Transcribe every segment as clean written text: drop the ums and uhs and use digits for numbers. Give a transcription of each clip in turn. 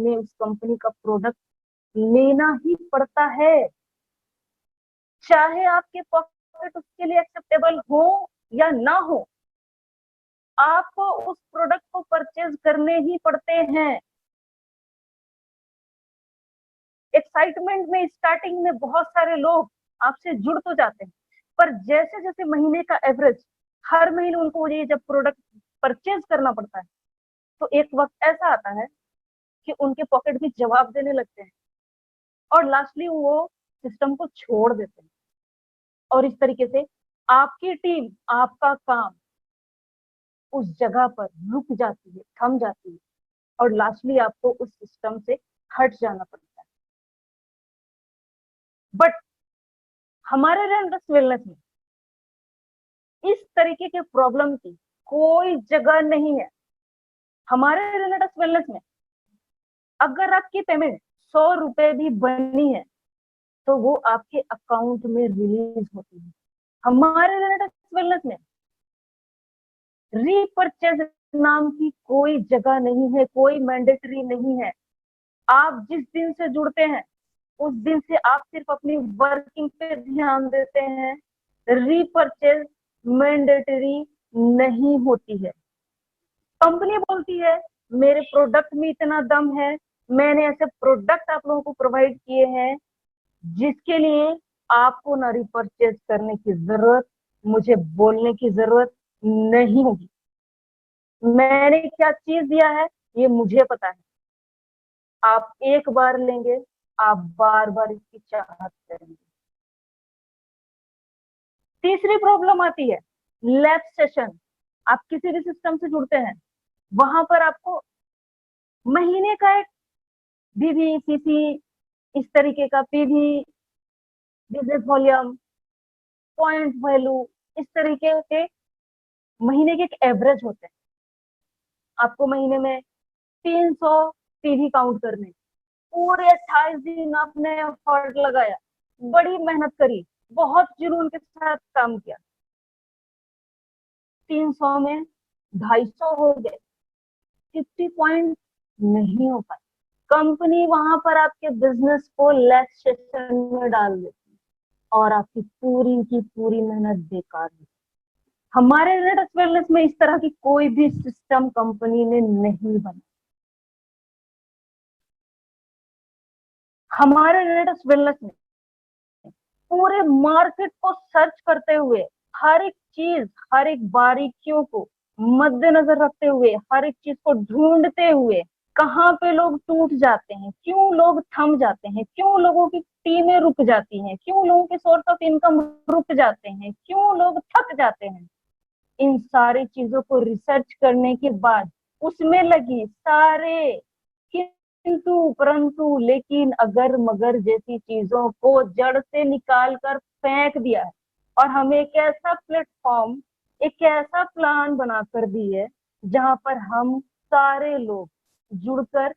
महीने उस कंपनी का प्रोडक्ट लेना ही पड़ता है, चाहे आपके पॉकेट उसके लिए एक्सेप्टेबल हो या ना हो, आपको उस प्रोडक्ट को परचेज करने ही पड़ते हैं। एक्साइटमेंट में स्टार्टिंग में बहुत सारे लोग आपसे जुड़ तो जाते हैं, पर जैसे जैसे महीने का एवरेज, हर महीने उनको ये जब प्रोडक्ट परचेज करना पड़ता है, तो एक वक्त ऐसा आता है कि उनके पॉकेट भी जवाब देने लगते हैं और लास्टली वो सिस्टम को छोड़ देते हैं। और इस तरीके से आपकी टीम, आपका काम उस जगह पर रुक जाती है, थम जाती है, और लास्टली आपको उस सिस्टम से हट जाना पड़ता है। बट हमारे रेंडर्स वेलनेस में इस तरीके के प्रॉब्लम की कोई जगह नहीं है। हमारे रेंडर्स वेलनेस में अगर आपकी पेमेंट 100 रुपए भी बनी है तो वो आपके अकाउंट में रिलीज होती है। हमारे रेंडर्स वेलनेस में रीपरचेज नाम की कोई जगह नहीं है, कोई मैंडेटरी नहीं है। आप जिस दिन से जुड़ते हैं उस दिन से आप सिर्फ अपनी वर्किंग पे ध्यान देते हैं, रीपरचेज मैंडेटरी नहीं होती है। कंपनी बोलती है मेरे प्रोडक्ट में इतना दम है, मैंने ऐसे प्रोडक्ट आप लोगों को प्रोवाइड किए हैं जिसके लिए आपको ना रिपरचेज करने की जरूरत, मुझे बोलने की जरूरत नहीं होगी। मैंने क्या चीज दिया है ये मुझे पता है। आप एक बार लेंगे, आप बार बार इसकी चाहत करेंगे। तीसरी प्रॉब्लम आती है लैप्स सेशन। आप किसी भी सिस्टम से जुड़ते हैं, वहां पर आपको महीने का एक बीवी सीसी, इस तरीके का PV, business volume, point value, इस तरीके के महीने के एक एवरेज होते हैं। आपको महीने में 300 पीवी काउंट करने, पूरे 28 दिन आपने एफर्ट लगाया, बड़ी मेहनत करी, बहुत जुनून के साथ काम किया, 300 में 250 हो गए, 50 पॉइंट नहीं हो पाए। कंपनी वहां पर आपके बिजनेस को लेस सेशन में डाल देती है और आपकी पूरी की पूरी मेहनत बेकार है। हमारे रेडस वेलनेस में इस तरह की कोई भी सिस्टम कंपनी ने नहीं बना। हमारे रेडस वेलनेस में पूरे मार्केट को सर्च करते हुए, हर एक चीज, हर एक बारीकियों को मद्देनजर रखते हुए, हर एक चीज को ढूंढते हुए, कहाँ पे लोग टूट जाते हैं, क्यों लोग थम जाते हैं, क्यों लोगों की टीमें रुक जाती हैं, क्यों लोगों के सोर्स ऑफ इनकम रुक जाते हैं, क्यों लोग थक जाते हैं, इन सारी चीजों को रिसर्च करने के बाद उसमें लगी सारे किंतु परंतु लेकिन अगर मगर जैसी चीजों को जड़ से निकाल कर फेंक दिया है और हमें एक ऐसा प्लेटफॉर्म, एक ऐसा प्लान बनाकर दी है जहां पर हम सारे लोग जुड़कर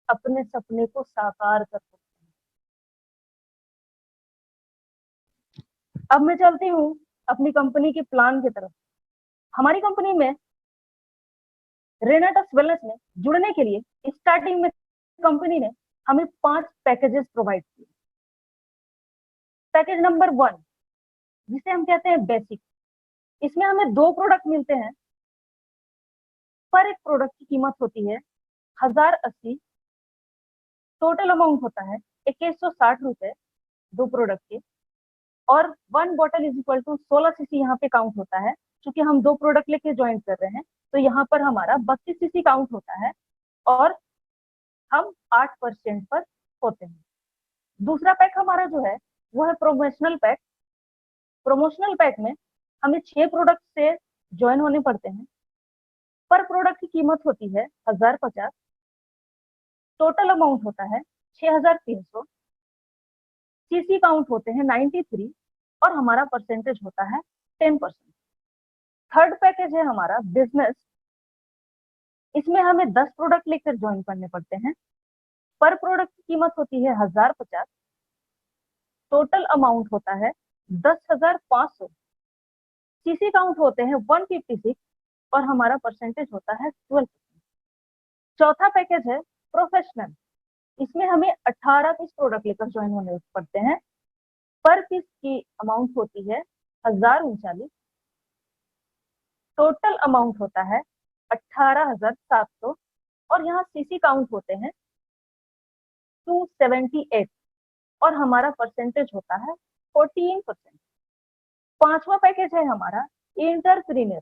अपने सपने को साकार कर सकते हैं। अब मैं चलती हूँ अपनी कंपनी के प्लान की तरफ। हमारी कंपनी में रेनाटस वेलनेस में जुड़ने के लिए स्टार्टिंग में कंपनी ने हमें 5 पैकेजेस प्रोवाइड किए। पैकेज नंबर 1 जिसे हम कहते हैं बेसिक, इसमें हमें 2 प्रोडक्ट मिलते हैं। पर एक प्रोडक्ट की कीमत होती है 1080, टोटल अमाउंट होता है 2160 रुपए 2 प्रोडक्ट के, और 1 bottle is equal to 16 CC यहाँ पे काउंट होता है। क्योंकि हम 2 प्रोडक्ट लेके ज्वाइन कर रहे हैं तो यहाँ पर हमारा 32 सीसी काउंट होता है और हम 8% पर होते हैं। दूसरा पैक हमारा जो है वो है प्रोमोशनल पैक। प्रोमोशनल पैक में हमें 6 प्रोडक्ट से ज्वाइन होने पड़ते हैं। पर प्रोडक्ट की कीमत होती है 1050, टोटल अमाउंट होता है 6300, सीसी काउंट होते हैं 93 और हमारा परसेंटेज होता है 10%। थर्ड पैकेज है हमारा बिजनेस। इसमें हमें 10 प्रोडक्ट लेकर ज्वाइन करने पड़ते हैं। पर प्रोडक्ट की कीमत होती है 1050, टोटल अमाउंट होता है 10,500, सीसी काउंट होते हैं 156 और हमारा परसेंटेज होता है 12%। चौथा पैकेज है प्रोफेशनल, इसमें हमें 18 पीस प्रोडक्ट लेकर ज्वाइन होने पड़ते हैं। पर पीस की अमाउंट होती है 1039। टोटल अमाउंट होता है 18,700 और यहाँ सीसी काउंट होते हैं 278 और हमारा परसेंटेज होता है 14%। पांचवा पैकेज है हमारा इंटरप्रीनियर।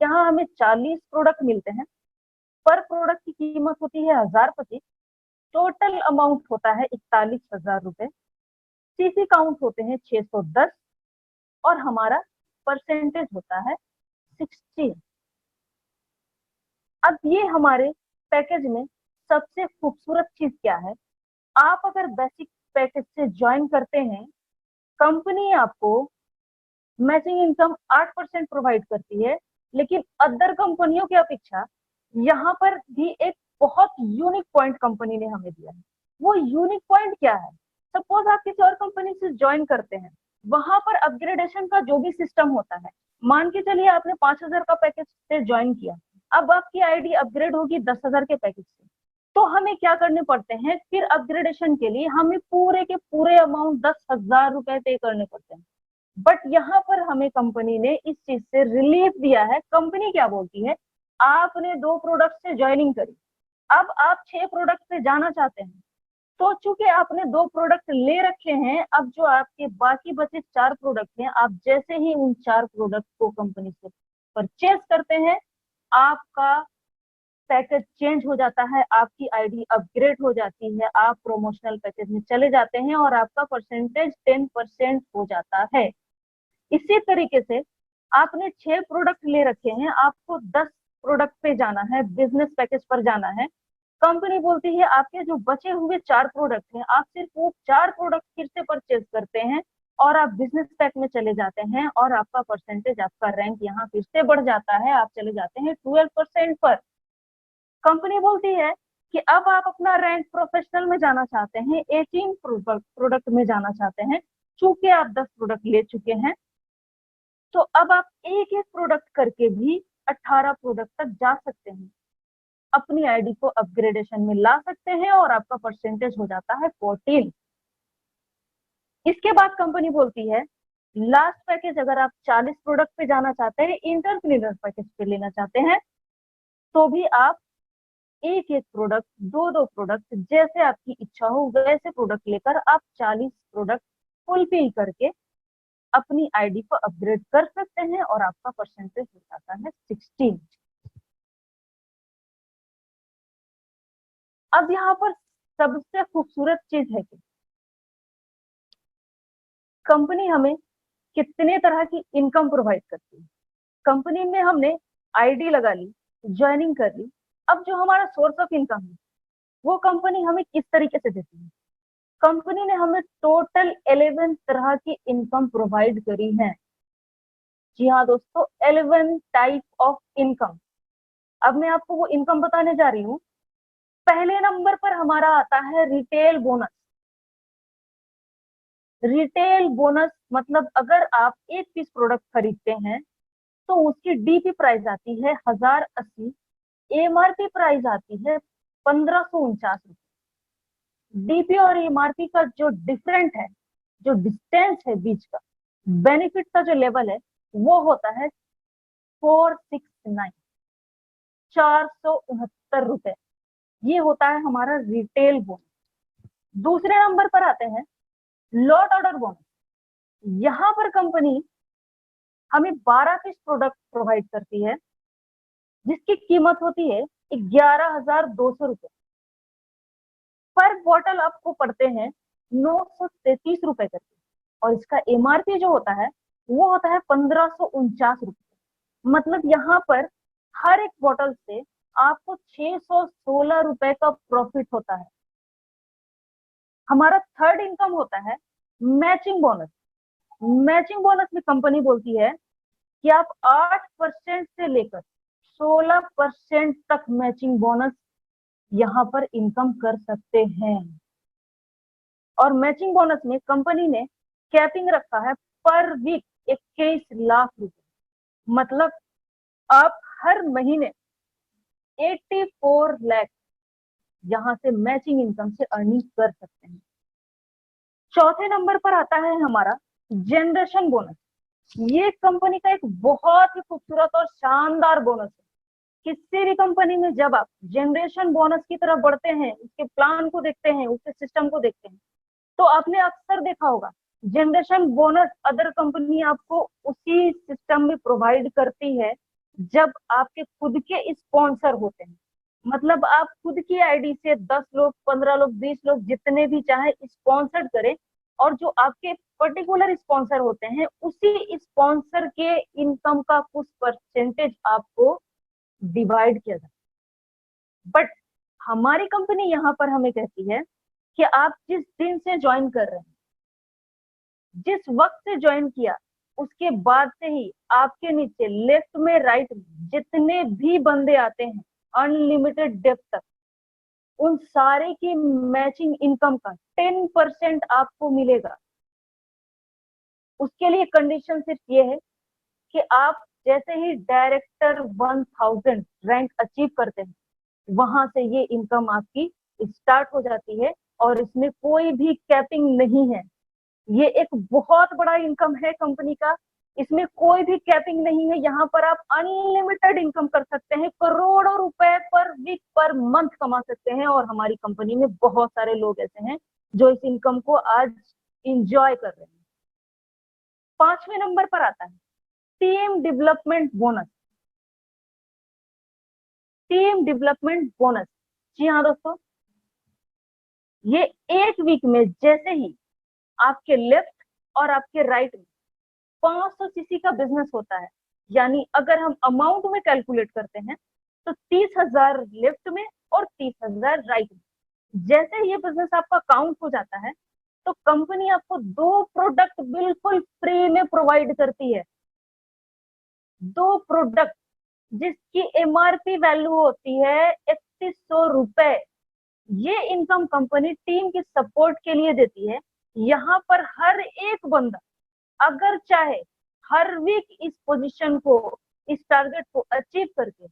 यहाँ हमें 40 प्रोडक्ट मिलते हैं। पर प्रोडक्ट की कीमत होती है 1025। टोटल अमाउंट होता है 41,000 रुपए। सीसी काउंट होते हैं 610 और हमारा परसेंटेज होता है 16। अब ये हमारे पैकेज में सबसे खूबसूरत चीज क्या है, आप अगर बेसिक पैकेज से ज्वाइन करते हैं, कंपनी आपको मैचिंग इनकम 8% प्रोवाइड करती है। लेकिन अदर कंपनियों की अपेक्षा यहाँ पर भी एक बहुत यूनिक पॉइंट कंपनी ने हमें दिया है। वो यूनिक पॉइंट क्या है, सपोज आप किसी और कंपनी से ज्वाइन करते हैं, वहां पर अपग्रेडेशन का जो भी सिस्टम होता है, मान के चलिए आपने 5,000 का पैकेज से ज्वाइन किया, अब आपकी आईडी अपग्रेड होगी 10,000 के पैकेज से, तो हमें क्या करने पड़ते हैं, फिर अपग्रेडेशन के लिए हमें पूरे के पूरे अमाउंट 10,000 रुपए पे करने पड़ते हैं। बट यहाँ पर हमें कंपनी ने इस चीज से रिलीफ दिया है। कंपनी क्या बोलती है, आपने 2 प्रोडक्ट से ज्वाइनिंग करी, अब आप 6 प्रोडक्ट पे जाना चाहते हैं, तो चूंकि आपने 2 प्रोडक्ट ले रखे हैं, अब जो आपके बाकी बचे 4 प्रोडक्ट हैं, आप जैसे ही उन 4 प्रोडक्ट को कंपनी से परचेज करते हैं, आपका पैकेज चेंज हो जाता है, आपकी आईडी अपग्रेड हो जाती है, आप प्रोमोशनल पैकेज में चले जाते हैं और आपका परसेंटेज 10% हो जाता है। इसी तरीके से आपने 6 प्रोडक्ट ले रखे हैं, आपको 10 प्रोडक्ट पे जाना है, बिजनेस पैकेज पर जाना है। कंपनी बोलती है आपके जो बचे हुए 4 प्रोडक्ट हैं, आप सिर्फ वो 4 प्रोडक्ट फिर से परचेज करते हैं और आप बिजनेस पैक में चले जाते हैं और आपका परसेंटेज, आपका रैंक यहाँ फिर से बढ़ जाता है, आप चले जाते हैं 12% पर। कंपनी बोलती है कि अब आप अपना रैंक प्रोफेशनल में जाना चाहते हैं, 18 प्रोडक्ट में जाना चाहते हैं, चूंकि आप 10 प्रोडक्ट ले चुके हैं, तो अब आप एक एक प्रोडक्ट करके भी 18 प्रोडक्ट तक जा सकते हैं, अपनी आईडी को अपग्रेडेशन में ला सकते हैं और आपका परसेंटेज हो जाता है 14। इसके बाद कंपनी बोलती है लास्ट पैकेज, अगर आप 40 प्रोडक्ट पे जाना चाहते हैं, इंटरप्रीनियर पैकेज पे लेना चाहते हैं, तो भी आप एक एक प्रोडक्ट, दो दो प्रोडक्ट, जैसे आपकी इच्छा हो वैसे प्रोडक्ट लेकर आप 40 प्रोडक्ट फुलफिल करके अपनी आईडी को अपग्रेड कर सकते हैं और आपका परसेंटेज हो जाता है 16। अब यहाँ पर सबसे खूबसूरत चीज है कि कंपनी हमें कितने तरह की इनकम प्रोवाइड करती है। कंपनी में हमने आईडी लगा ली, ज्वाइनिंग कर ली, अब जो हमारा सोर्स ऑफ इनकम है वो कंपनी हमें किस तरीके से देती है। कंपनी ने हमें टोटल 11 तरह की इनकम प्रोवाइड करी है। जी हाँ दोस्तों, 11 टाइप ऑफ इनकम। अब मैं आपको वो इनकम बताने जा रही हूँ। पहले नंबर पर हमारा आता है रिटेल बोनस। रिटेल बोनस मतलब अगर आप एक पीस प्रोडक्ट खरीदते हैं तो उसकी डीपी प्राइस आती है 1080, एमआरपी प्राइस आती है 1549 रुपए। डीपी और एमआरपी का जो डिफरेंट है, जो डिस्टेंस है बीच का, बेनिफिट का जो लेवल है, वो होता है 469, 469 रुपए। ये होता है हमारा रिटेल बोनस। दूसरे नंबर पर आते हैं लॉट ऑर्डर बोनस। यहाँ पर कंपनी हमें 12 पीस प्रोडक्ट प्रोवाइड करती है जिसकी कीमत होती है 11,200 रुपए। पर बॉटल आपको पड़ते हैं 933 रुपए करके और इसका एमआरपी जो होता है वो होता है 1549 रुपए। मतलब यहाँ पर हर एक बॉटल से आपको 616 रुपए का प्रॉफिट होता है। हमारा थर्ड इनकम होता है मैचिंग बोनस। मैचिंग बोनस में कंपनी बोलती है कि आप 8% से लेकर 16% तक मैचिंग बोनस यहाँ पर इनकम कर सकते हैं। और मैचिंग बोनस में कंपनी ने कैपिंग रखा है पर वीक 21 लाख रुपए। मतलब आप हर महीने 84 लाख यहाँ से मैचिंग इनकम से अर्निंग कर सकते हैं। चौथे नंबर पर आता है हमारा जनरेशन बोनस। ये कंपनी का एक बहुत ही खूबसूरत और शानदार बोनस है। किसी भी कंपनी में जब आप जनरेशन बोनस की तरफ बढ़ते हैं, उसके प्लान को देखते हैं, उसके सिस्टम को देखते हैं, तो आपने अक्सर देखा होगा जनरेशन बोनस अदर कंपनी आपको उसी सिस्टम में प्रोवाइड करती है जब आपके खुद के स्पॉन्सर होते हैं। मतलब आप खुद की आईडी से 10 लोग, 15 लोग, 20 लोग, जितने भी चाहे स्पॉन्सर्ड करें, और जो आपके पर्टिकुलर स्पॉन्सर होते हैं उसी स्पॉन्सर के इनकम का कुछ परसेंटेज आपको डिवाइड किया जाता है। बट हमारी कंपनी यहाँ पर हमें कहती है कि आप जिस दिन से ज्वाइन कर रहे हैं, जिस वक्त से ज्वाइन किया, उसके बाद से ही आपके नीचे लेफ्ट में, राइट में जितने भी बंदे आते हैं अनलिमिटेड डेप्थ तक, उन सारे की मैचिंग इनकम का 10% आपको मिलेगा। उसके लिए कंडीशन सिर्फ ये है कि आप जैसे ही डायरेक्टर 1000 रैंक अचीव करते हैं, वहां से ये इनकम आपकी स्टार्ट हो जाती है और इसमें कोई भी कैपिंग नहीं है। ये एक बहुत बड़ा इनकम है कंपनी का, इसमें कोई भी कैपिंग नहीं है। यहाँ पर आप अनलिमिटेड इनकम कर सकते हैं, करोड़ों रुपए पर वीक, पर मंथ कमा सकते हैं। और हमारी कंपनी में बहुत सारे लोग ऐसे हैं जो इस इनकम को आज इंजॉय कर रहे हैं। 5वें नंबर पर आता है team development bonus. Team development bonus, जी हाँ दोस्तों, ये एक वीक में जैसे ही आपके लेफ्ट और आपके राइट में 500 सीसी का बिजनेस होता है, यानी अगर हम अमाउंट में कैलकुलेट करते हैं तो 30,000 लेफ्ट में और 30,000 राइट में। जैसे ही ये बिजनेस आपका काउंट हो जाता है तो कंपनी आपको 2 प्रोडक्ट बिल्कुल फ्री में प्रोवाइड करती है। 2 प्रोडक्ट जिसकी एमआरपी वैल्यू होती है 3100 रुपए। ये इनकम कंपनी टीम की सपोर्ट के लिए देती है। यहाँ पर हर एक बंदा अगर चाहे हर वीक इस पोजीशन को, इस टारगेट को अचीव करके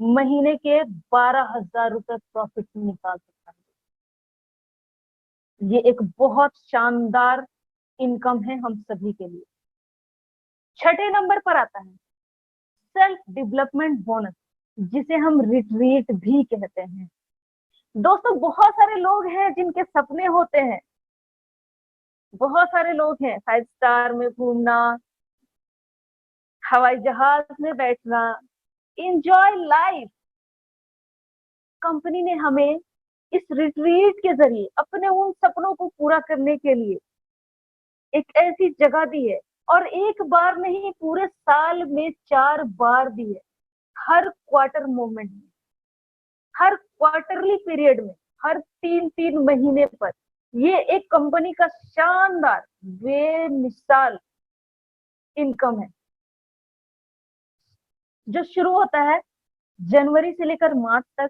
महीने के 12,000 रुपए प्रॉफिट निकाल सकता है। ये एक बहुत शानदार इनकम है हम सभी के लिए। छठे नंबर पर आता है सेल्फ डेवलपमेंट बोनस, जिसे हम रिट्रीट भी कहते हैं। दोस्तों, बहुत सारे लोग हैं जिनके सपने होते हैं, बहुत सारे लोग हैं 5 स्टार में घूमना, हवाई जहाज में बैठना, एंजॉय लाइफ। कंपनी ने हमें इस रिट्रीट के जरिए अपने उन सपनों को पूरा करने के लिए एक ऐसी जगह दी है, और एक बार नहीं, पूरे साल में 4 बार दी है। हर क्वार्टर मोमेंट में, हर क्वार्टरली पीरियड में, हर 3-3 महीने पर। ये एक कंपनी का शानदार बेमिसाल इनकम है जो शुरू होता है जनवरी से लेकर मार्च तक,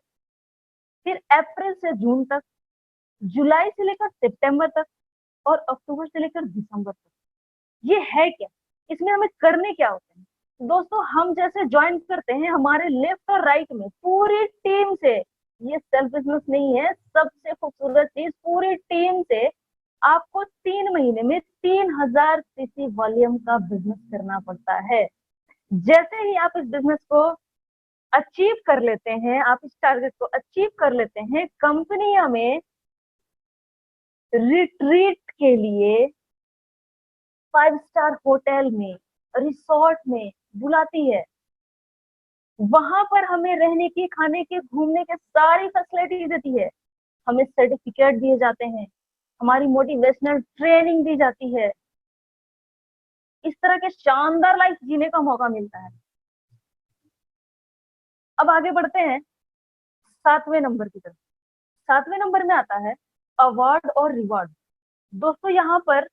फिर अप्रैल से जून तक, जुलाई से लेकर सितंबर तक, और अक्टूबर से लेकर दिसंबर तक। ये है क्या, इसमें हमें करने क्या होते हैं दोस्तों? हम जैसे ज्वाइन करते हैं, हमारे लेफ्ट और राइट में पूरी टीम से, ये सेल्फ बिजनेस नहीं है, सबसे खूबसूरत चीज, पूरी टीम से आपको 3 महीने में 3,000 सीसी वॉल्यूम का बिजनेस करना पड़ता है। जैसे ही आप इस बिजनेस को अचीव कर लेते हैं, आप इस टारगेट को अचीव कर लेते हैं, कंपनी हमें रिट्रीट के लिए 5 स्टार होटल में, रिसोर्ट में बुलाती है। वहां पर हमें रहने की, खाने की, घूमने के सारी फैसिलिटी देती है। हमें सर्टिफिकेट दिए जाते हैं, हमारी मोटिवेशनल ट्रेनिंग दी जाती है। इस तरह के शानदार लाइफ जीने का मौका मिलता है। अब आगे बढ़ते हैं 7वें नंबर की तरफ। 7वें नंबर में आता है अवार्ड और रिवॉर्ड। दोस्तों, यहाँ पर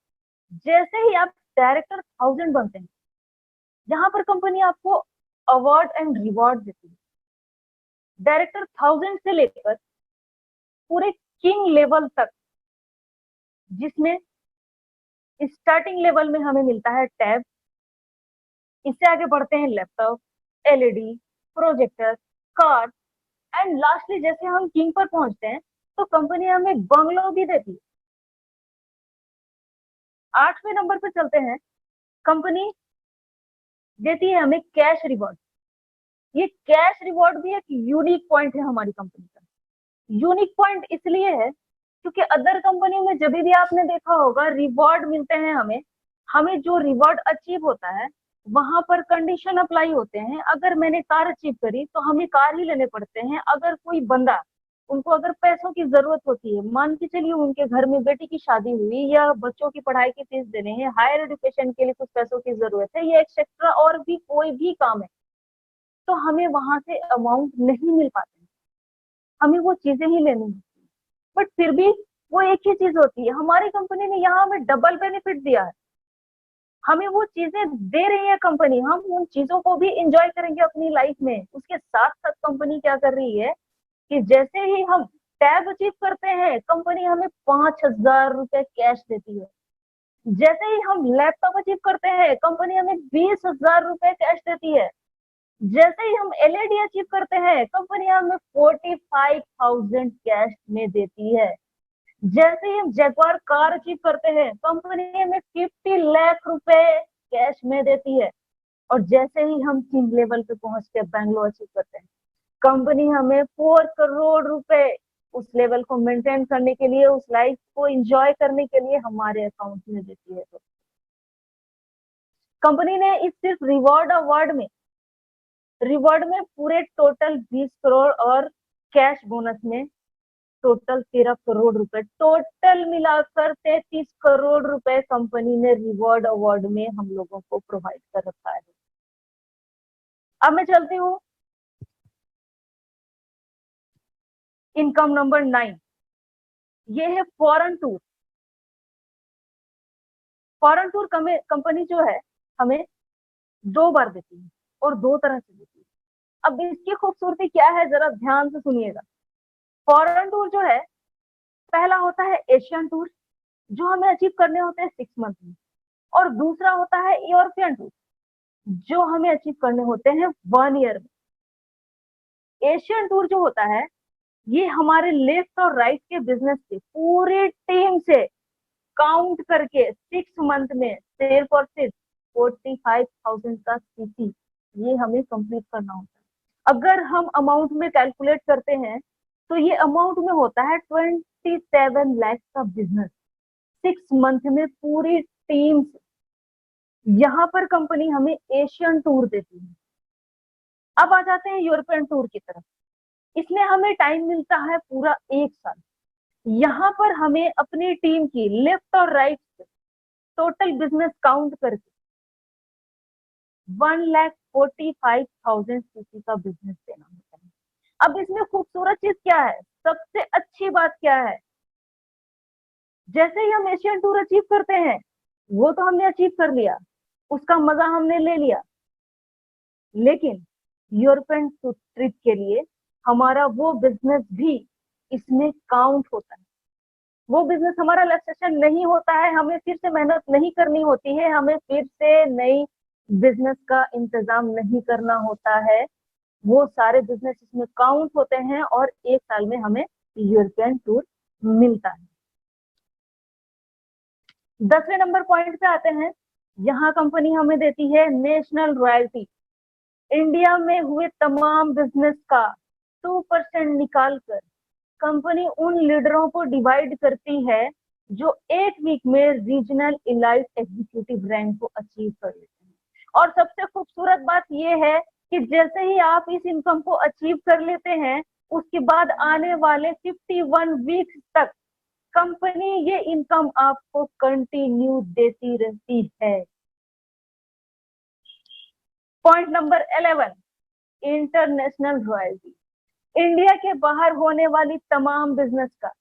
जैसे ही आप डायरेक्टर 1000 बनते हैं, यहाँ पर कंपनी आपको अवार्ड एंड रिवॉर्ड देती है। डायरेक्टर 1000 से लेकर पूरे किंग लेवल तक, जिसमें स्टार्टिंग लेवल में हमें मिलता है टैब, इससे आगे बढ़ते हैं laptop, LED, projector, card, and lastly जैसे हम किंग पर पहुंचते हैं तो कंपनी हमें बंगलो भी देती है। 8वें नंबर पर चलते हैं, कंपनी देती है हमें कैश रिवॉर्ड। ये कैश रिवॉर्ड भी एक यूनिक पॉइंट है हमारी कंपनी का। यूनिक पॉइंट इसलिए है क्योंकि अदर कंपनी में जब भी आपने देखा होगा रिवॉर्ड मिलते हैं हमें, हमें जो रिवॉर्ड अचीव होता है वहां पर कंडीशन अप्लाई होते हैं। अगर मैंने कार अचीव करी तो हमें कार ही लेने पड़ते हैं। अगर कोई बंदा, उनको अगर पैसों की जरूरत होती है, मान के चलिए उनके घर में बेटी की शादी हुई या बच्चों की पढ़ाई की फीस देने हैं, हायर एजुकेशन के लिए कुछ पैसों की जरूरत है या एक्सेट्रा और भी कोई भी काम है, तो हमें वहां से अमाउंट नहीं मिल पाते, हमें वो चीजें ही लेनी होती है। बट फिर भी वो एक ही चीज होती है, हमारी कंपनी ने यहाँ हमें डबल बेनिफिट दिया है, हमें वो चीजें दे रही है कंपनी, हम उन चीजों को भी इंजॉय करेंगे अपनी लाइफ में। उसके साथ साथ कंपनी क्या कर रही है कि जैसे ही हम टैब अचीव करते हैं कंपनी हमें 5,000 रुपए कैश देती है। जैसे ही हम लैपटॉप अचीव करते हैं कंपनी हमें 20,000 रुपए कैश देती है। जैसे ही हम एलईडी अचीव करते हैं कंपनी हमें 45,000 कैश में देती है। जैसे ही हम जगुआर कार अचीव करते हैं कंपनी हमें 50 लाख रुपए कैश में देती है। और जैसे ही हम किंग लेवल पे पहुंच के बैंगलोर अचीव करते हैं कंपनी हमें 4 करोड़ रुपए उस लेवल को मेंटेन करने के लिए, उस लाइफ को एंजॉय करने के लिए हमारे अकाउंट में देती है। तो कंपनी ने इस सिर्फ रिवॉर्ड में पूरे टोटल 20 करोड़ और कैश बोनस में टोटल 13 करोड़ रुपए, टोटल मिलाकर 33 करोड़ रुपए कंपनी ने रिवॉर्ड अवार्ड में हम लोगों को प्रोवाइड कर रखा है। अब मैं चलती हूँ इनकम नंबर 9, ये है foreign tour. Foreign tour company जो है हमें 2 बार देती है और 2 तरह से देती है। अब इसकी खूबसूरती क्या है जरा ध्यान से सुनिएगा। फॉरेन टूर जो है, पहला होता है एशियन टूर जो हमें अचीव करने होते हैं 6 मंथ में, और दूसरा होता है यूरोपियन टूर जो हमें अचीव करने होते हैं 1 ईयर में। एशियन टूर जो होता है ये हमारे लेफ्ट और राइट के बिजनेस के पूरी टीम से काउंट करके 6 मंथ में सिर्फ और सिर्फ 45,000 का सीसी ये हमें कंप्लीट करना होता है। अगर हम अमाउंट में कैलकुलेट करते हैं तो ये अमाउंट में होता है 27 लाख का बिजनेस 6 मंथ में पूरी टीम से। यहाँ पर कंपनी हमें एशियन टूर देती है। अब आ जाते हैं यूरोपियन टूर की तरफ। इसमें हमें टाइम मिलता है पूरा 1 साल। यहाँ पर हमें अपनी टीम की लेफ्ट और राइट से टोटल बिजनेस काउंट करके 1,45,000 सीसी का बिजनेस देना होता है। अब इसमें खूबसूरत चीज क्या है, सबसे अच्छी बात क्या है, जैसे ही हम एशियन टूर अचीव करते हैं वो तो हमने अचीव कर लिया, उसका मजा हमने ले लिया, लेकिन यूरोपियन ट्रिप के लिए हमारा वो बिजनेस भी इसमें काउंट होता है। वो बिजनेस हमारा रिलैक्सेशन नहीं होता है, हमें फिर से मेहनत नहीं करनी होती है, हमें फिर से नई बिजनेस का इंतजाम नहीं करना होता है। वो सारे बिजनेस इसमें काउंट होते हैं और 1 साल में हमें यूरोपियन टूर मिलता है। 10वें नंबर पॉइंट पे आते हैं। यहाँ कंपनी हमें देती है नेशनल रॉयल्टी। इंडिया में हुए तमाम बिजनेस का 2% निकाल कर कंपनी उन लीडरों को डिवाइड करती है जो 1 वीक में रीजनल इलाइट एग्जीक्यूटिव रैंक को अचीव कर लेते हैं। और सबसे खूबसूरत बात यह है कि जैसे ही आप इस इनकम को अचीव कर लेते हैं उसके बाद आने वाले 51 वीक्स तक कंपनी ये इनकम आपको कंटिन्यू देती रहती है। Point number 11, international royalty. India के बाहर होने वाली तमाम बिजनेस का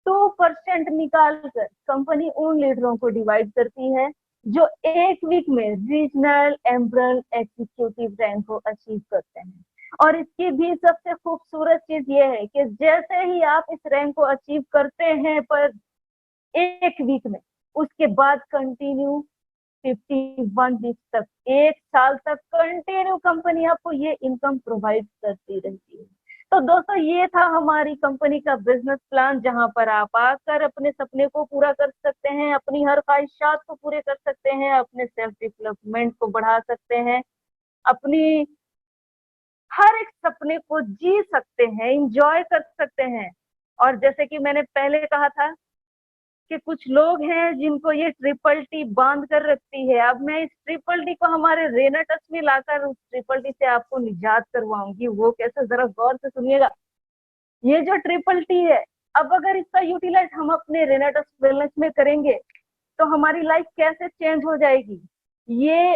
2% निकाल कर कंपनी उन लीडरों को डिवाइड करती है जो 1 वीक में रीजनल एम्बरल एग्जीक्यूटिव रैंक को अचीव करते हैं। और इसकी भी सबसे खूबसूरत चीज ये है कि जैसे ही आप इस रैंक को अचीव करते हैं पर 1 वीक में, उसके बाद कंटिन्यू 51 वीक तक, 1 साल तक कंटिन्यू कंपनी आपको ये इनकम प्रोवाइड करती रहती है। तो दोस्तों ये था हमारी कंपनी का बिजनेस प्लान, जहां पर आप आकर अपने सपने को पूरा कर सकते हैं, अपनी हर ख्वाहिशात को पूरे कर सकते हैं, अपने सेल्फ डेवलपमेंट को बढ़ा सकते हैं, अपनी हर एक सपने को जी सकते हैं, इंजॉय कर सकते हैं। और जैसे कि मैंने पहले कहा था कि कुछ लोग हैं जिनको ये ट्रिपल टी बांध कर रखती है, अब मैं इस ट्रिपल टी को हमारे रेना टच में लाकर उस ट्रिपल टी से आपको निजात करवाऊंगी। वो कैसे, जरा गौर से सुनिएगा। ये जो ट्रिपल टी है, अब अगर इसका यूटिलाइज हम अपने रेना टच वेलनेस में करेंगे तो हमारी लाइफ कैसे चेंज हो जाएगी। ये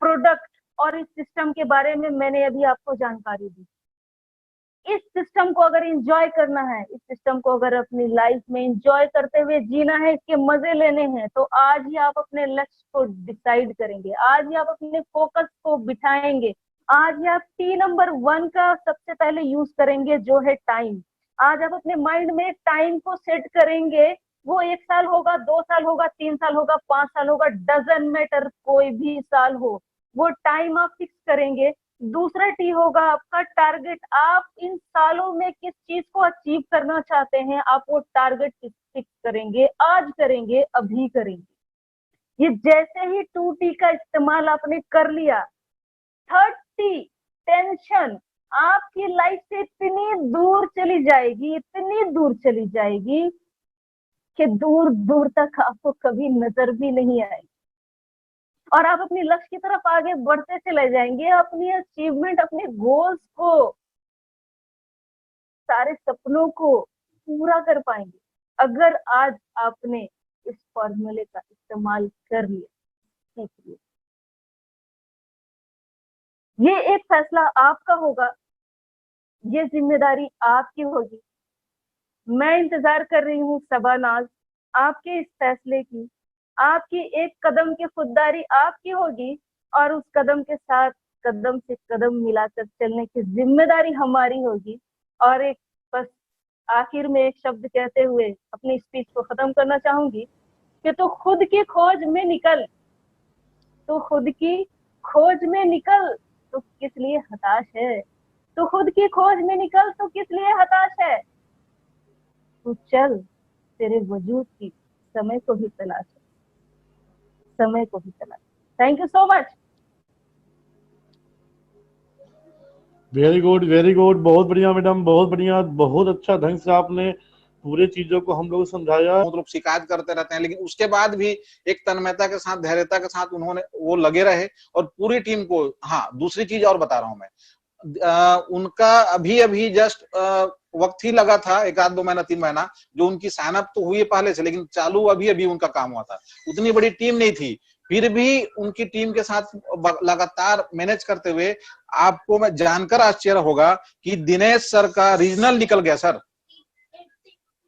प्रोडक्ट और इस सिस्टम के बारे में मैंने अभी आपको जानकारी दी। इस सिस्टम को अगर एंजॉय करना है, इस सिस्टम को अगर अपनी लाइफ में एंजॉय करते हुए जीना है, इसके मजे लेने हैं, तो आज ही आप अपने लक्ष्य को डिसाइड करेंगे, आज ही आप अपने फोकस को बिठाएंगे, आज ही आप टी नंबर 1 का सबसे पहले यूज करेंगे, जो है टाइम। आज आप अपने माइंड में टाइम को सेट करेंगे। वो 1 साल होगा, 2 साल होगा, 3 साल होगा, 5 साल होगा, डजन मैटर, कोई भी साल हो, वो टाइम आप फिक्स करेंगे। दूसरा टी होगा आपका टारगेट। आप इन सालों में किस चीज को अचीव करना चाहते हैं, आप वो टारगेट फिक्स करेंगे, आज करेंगे, अभी करेंगे। ये जैसे ही 2T का इस्तेमाल आपने कर लिया, 30 टेंशन आपकी लाइफ से इतनी दूर चली जाएगी, इतनी दूर चली जाएगी कि दूर दूर तक आपको कभी नजर भी नहीं आएगी, और आप अपने लक्ष्य की तरफ आगे बढ़ते चले जाएंगे, अपनी अचीवमेंट, अपने गोल्स को, सारे सपनों को पूरा कर पाएंगे, अगर आज आपने इस फॉर्मूले का इस्तेमाल कर लिया, सीख लिया। ये एक फैसला आपका होगा, ये जिम्मेदारी आपकी होगी। मैं इंतजार कर रही हूँ शबानाज आपके इस फैसले की। आपकी एक कदम की खुददारी आपकी होगी, और उस कदम के साथ कदम से कदम मिलाकर चलने की जिम्मेदारी हमारी होगी। और एक बस आखिर में एक शब्द कहते हुए अपनी स्पीच को खत्म करना चाहूंगी कि तू खुद की खोज में निकल, तू खुद की खोज में निकल, तू किस लिए हताश है, तू खुद की खोज में निकल, तू किस लिए हताश है, तू चल, तेरे वजूद की समय को भी तलाश है, समय को भी तलाश। Thank you so much. Very good, very good, बहुत बढ़िया मैडम, बहुत बढ़िया, बहुत अच्छा ढंग से आपने पूरे चीजों को हम लोग समझाया। मतलब शिकायत करते रहते हैं, लेकिन उसके बाद भी एक तन्मयता के साथ, धैर्यता के साथ उन्होंने वो लगे रहे, और पूरी टीम को। हाँ, दूसरी चीज और बता रहा हूं मैं, उनका अभी जस्ट वक्त ही लगा था, 1-2 महीना 3 महीना, जो उनकी साइन अप तो हुई है पहले से, लेकिन चालू अभी उनका काम हुआ था। उतनी बड़ी टीम नहीं थी, फिर भी उनकी टीम के साथ लगातार मैनेज करते हुए आपको मैं जानकर आश्चर्य होगा कि दिनेश सर का रीजनल निकल गया। सर,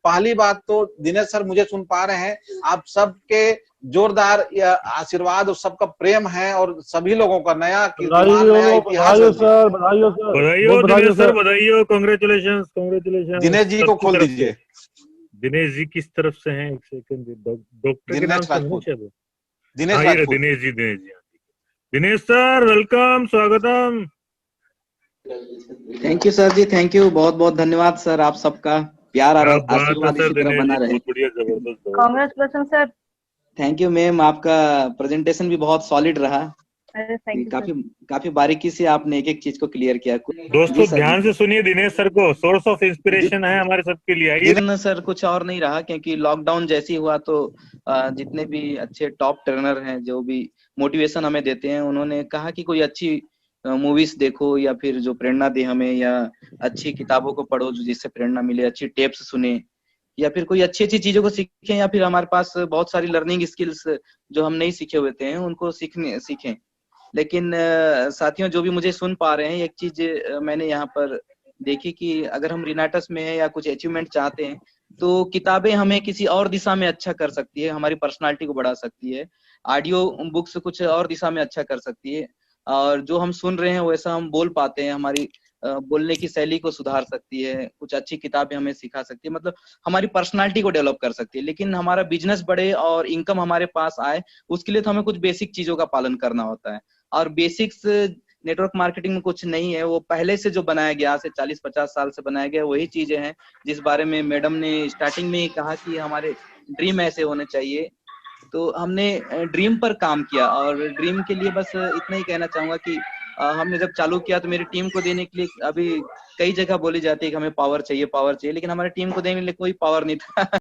पहली बात तो दिनेश सर मुझे सुन पा रहे हैं, आप सबके जोरदार आशीर्वाद और सबका प्रेम है, और सभी लोगों का नया इतिहास। सर बधाइयो सर, दिनेश सर, बधाइयो, कांग्रेचुलेशंस, कांग्रेचुलेशंस। दिनेश जी को खोल दीजिए। दिनेश जी किस तरफ से हैं? एक सेकंड, डॉक्टर के नाम से है? दिनेश जी। दिनेश सर, वेलकम, स्वागतम। Thank you sir ji, thank you, बहुत बहुत धन्यवाद सर, आप सबका प्यार और आशीर्वाद इसी तरह बना रहे। बढ़िया, जबरदस्त, congratulation sir. Thank you ma'am, आपका प्रेजेंटेशन भी बहुत सॉलिड रहा। काफी बारीकी से आपने एक चीज को क्लियर किया। दोस्तों ध्यान से सुनिए दिनेश सर को, सोर्स ऑफ इंस्पिरेशन है हमारे सबके लिए। आइए सर, कुछ और नहीं रहा, क्योंकि लॉकडाउन जैसी हुआ तो जितने भी अच्छे टॉप ट्रेनर हैं, जो भी मोटिवेशन हमें देते हैं, उन्होंने कहा कि कोई अच्छी मूवीज देखो, या फिर जो प्रेरणा दे हमें, या अच्छी किताबों को पढ़ो जो जिससे प्रेरणा मिले, अच्छी टेप्स सुने, या फिर कोई अच्छी चीजों को सीखें, या फिर हमारे पास बहुत सारी लर्निंग स्किल्स जो हम नहीं सीखे हुए थे उनको सीखें। लेकिन साथियों, जो भी मुझे सुन पा रहे हैं, एक चीज मैंने यहाँ पर देखी कि अगर हम रिनाटस में है या कुछ अचीवमेंट चाहते हैं, तो किताबें हमें किसी और दिशा में अच्छा कर सकती है, हमारी पर्सनालिटी को बढ़ा सकती है। ऑडियो बुक्स कुछ और दिशा में अच्छा कर सकती है, और जो हम सुन रहे हैं वैसा हम बोल पाते हैं, हमारी बोलने की शैली को सुधार सकती है। कुछ अच्छी किताबें हमें सिखा सकती है, मतलब हमारी पर्सनालिटी को डेवलप कर सकती है। लेकिन हमारा बिजनेस बढ़े और इनकम हमारे पास आए, उसके लिए तो हमें कुछ बेसिक चीजों का पालन करना होता है। और बेसिक्स नेटवर्क मार्केटिंग में कुछ नहीं है, वो पहले से जो बनाया गया, से 40-50 साल से बनाया गया वही चीजें हैं जिस बारे में मैडम ने स्टार्टिंग में ही कहा कि हमारे ड्रीम ऐसे होने चाहिए। तो हमने ड्रीम पर काम किया और ड्रीम के लिए बस इतना ही कहना चाहूंगा कि हमने जब चालू किया तो मेरी टीम को देने के लिए, अभी कई जगह बोली जाती है कि हमें पावर चाहिए, लेकिन हमारी टीम को देने के लिए कोई पावर नहीं था।